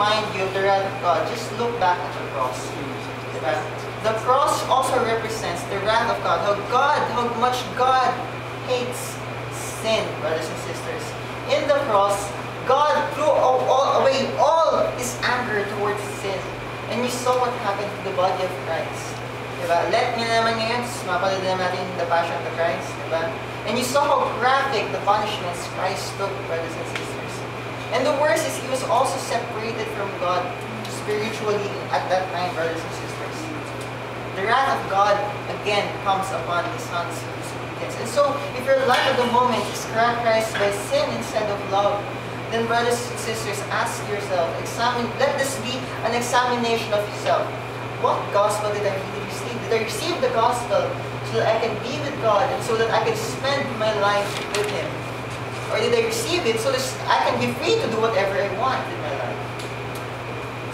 remind you of the wrath of God, just look back at the cross. Diba? The cross also represents the wrath of God. How much God hates sin, brothers and sisters. In the cross, God threw away all His anger towards sin. And you saw what happened to the body of Christ. Diba? Let me naman ngayon, mapanood natin the Passion of the Christ. Diba? And you saw how graphic the punishments Christ took, brothers and sisters. And the worst is He was also separated from God spiritually at that time, brothers and sisters. The wrath of God again comes upon His Son's disobedience. And so, if your life at the moment is characterized by sin instead of love, then brothers and sisters, ask yourself, let this be an examination of yourself. What gospel did I really receive? Did I receive the gospel so that I can be with God and so that I can spend my life with Him? Or did I receive it so that I can be free to do whatever I want in my life?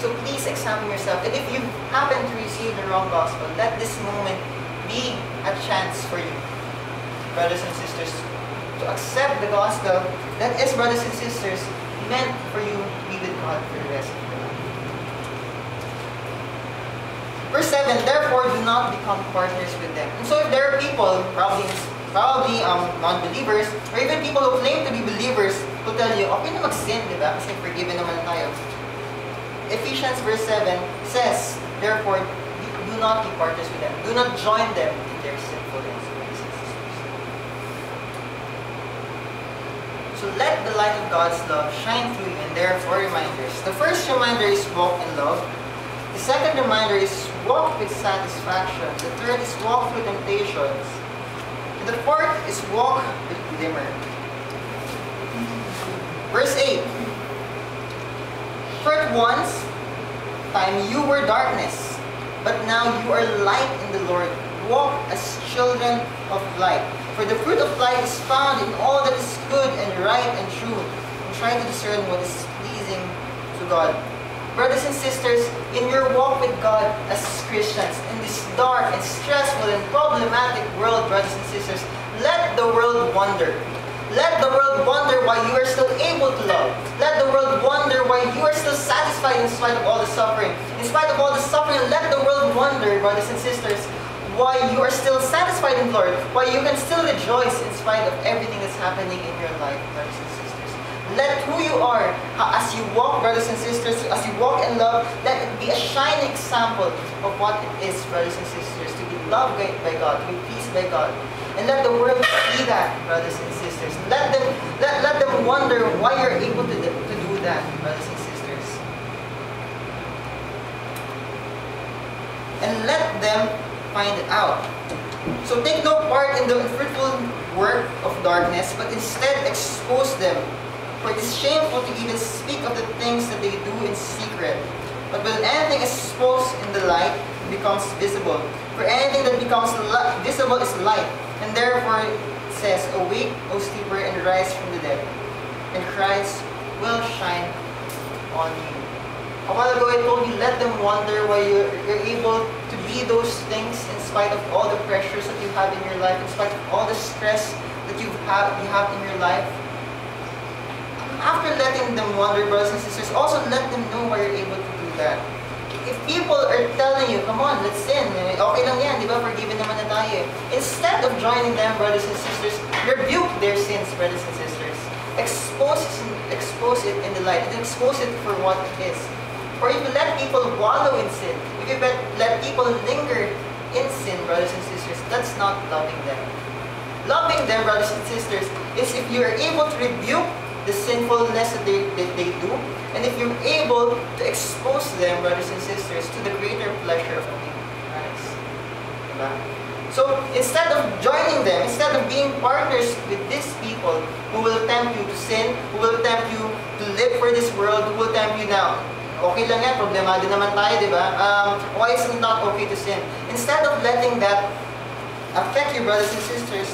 So please examine yourself. And if you happen to receive the wrong gospel, let this moment be a chance for you, brothers and sisters, to accept the gospel that is, brothers and sisters, meant for you to be with God for the rest of your life. Verse 7, therefore do not become partners with them. And so if there are people, probably non-believers, or even people who claim to be believers, who tell you, okay na mag-sin, di ba? Kasi forgiven naman tayo. Ephesians verse 7 says, therefore, do not be partners with them. Do not join them in their sinfulness. So let the light of God's love shine through you, and there are 4 reminders. The first reminder is walk in love. The second reminder is walk with satisfaction. The third is walk through temptations. And the fourth is walk with glimmer. Verse 8. For at once time you were darkness, but now you are light in the Lord. Walk as children of light. For the fruit of light is found in all that is good and right and true. And try to discern what is pleasing to God. Brothers and sisters, in your walk with God as Christians, in this dark and stressful and problematic world, brothers and sisters, let the world wonder. Let the world wonder why you are still able to love. Let the world wonder why you are still satisfied in spite of all the suffering. In spite of all the suffering, let the world wonder, brothers and sisters, why you are still satisfied in the Lord, why you can still rejoice in spite of everything that's happening in your life, brothers and sisters. Let who you are, as you walk, brothers and sisters, as you walk in love, let it be a shining example of what it is, brothers and sisters, to be loved by God, to be pleased by God. And let the world see that, brothers and sisters. Let them wonder why you're able to do that, brothers and sisters. And let them find out. So take no part in the fruitful work of darkness, but instead expose them. For it is shameful to even speak of the things that they do in secret. But when anything is exposed in the light, it becomes visible. For anything that becomes visible is light. And therefore it says, awake, O sleeper, and rise from the dead, and Christ will shine on you. A while ago I told you, let them wonder why you're able to be those things in spite of all the pressures that you have in your life, in spite of all the stress that you have in your life. After letting them wonder, brothers and sisters, also let them know why you're able to do that. If people are telling you, come on, let's sin, okay lang yan, di ba, forgiven naman na tayo. Instead of joining them, brothers and sisters, rebuke their sins, brothers and sisters. Expose it in the light, and expose it for what it is. Or if you let people wallow in sin, if you let people linger in sin, brothers and sisters, that's not loving them. Loving them, brothers and sisters, is if you are able to rebuke the sinfulness that they do, and if you're able to expose them, brothers and sisters, to the greater pleasure of being Christ. Diba? So instead of joining them, instead of being partners with these people who will tempt you to sin, who will tempt you to live for this world, who will tempt you now, okay lang yan, problemado naman tayo, di ba? Why is it not okay to sin? Instead of letting that affect you, brothers and sisters,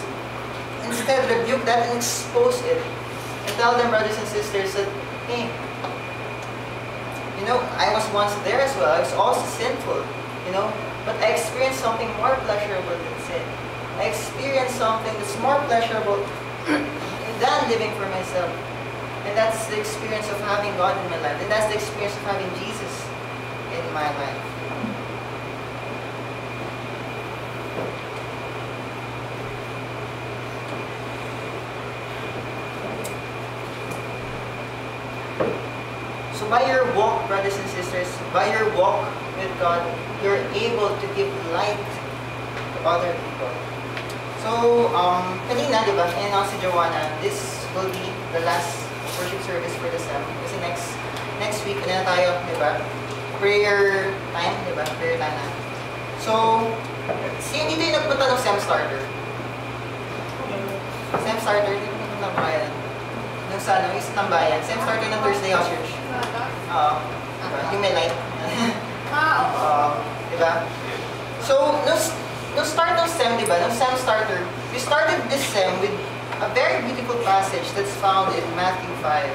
instead rebuke that and expose it. And tell them, brothers and sisters, that, hey, you know, I was once there as well. I was also sinful, you know, but I experienced something more pleasurable than sin. I experienced something that's more pleasurable than living for myself. And that's that's the experience of having God in my life. And that's the experience of having Jesus in my life. So by your walk, brothers and sisters, by your walk with God, you're able to give light to other people. So, kanina, di ba, and si Joanna, this will be the last worship service for the SEM. Kasi next week, ano na tayo, di ba? Prayer time, di ba? Prayer time na. So, dito yung nagpunta ng SEM starter. SEM starter, dito yung tambayan. Nung sa ano, yung sa tambayan. SEM starter ng Thursday House Church. Oo. Yung may light. Diba? So, nung start ng SEM, diba? Nung SEM starter, we started this SEM with a very beautiful passage that's found in Matthew 5.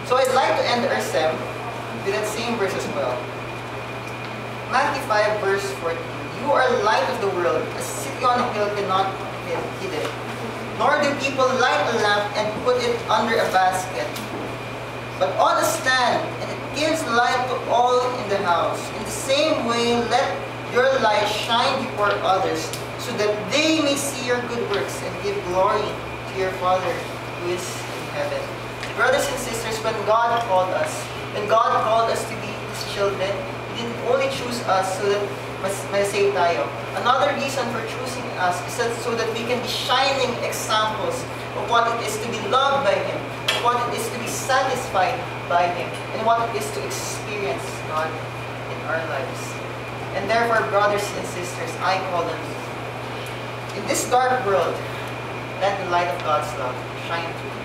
So, I'd like to end our SEM with that same verse as well. Matthew 5 verse 14. You are light of the world. A city on a hill cannot be hidden. Nor do people light a lamp and put it under a basket, but on a stand, and it gives light to all in the house. In the same way, let your light shine before others, so that they may see your good works and give glory to your Father who is in heaven. Brothers and sisters, when God called us to be His children, He didn't only choose us so that masave tayo. Another reason for choosing us is so that we can be shining examples of what it is to be loved by Him, of what it is to be satisfied by Him, and what it is to experience God in our lives. And therefore, brothers and sisters, I call them, in this dark world, let the light of God's love shine through.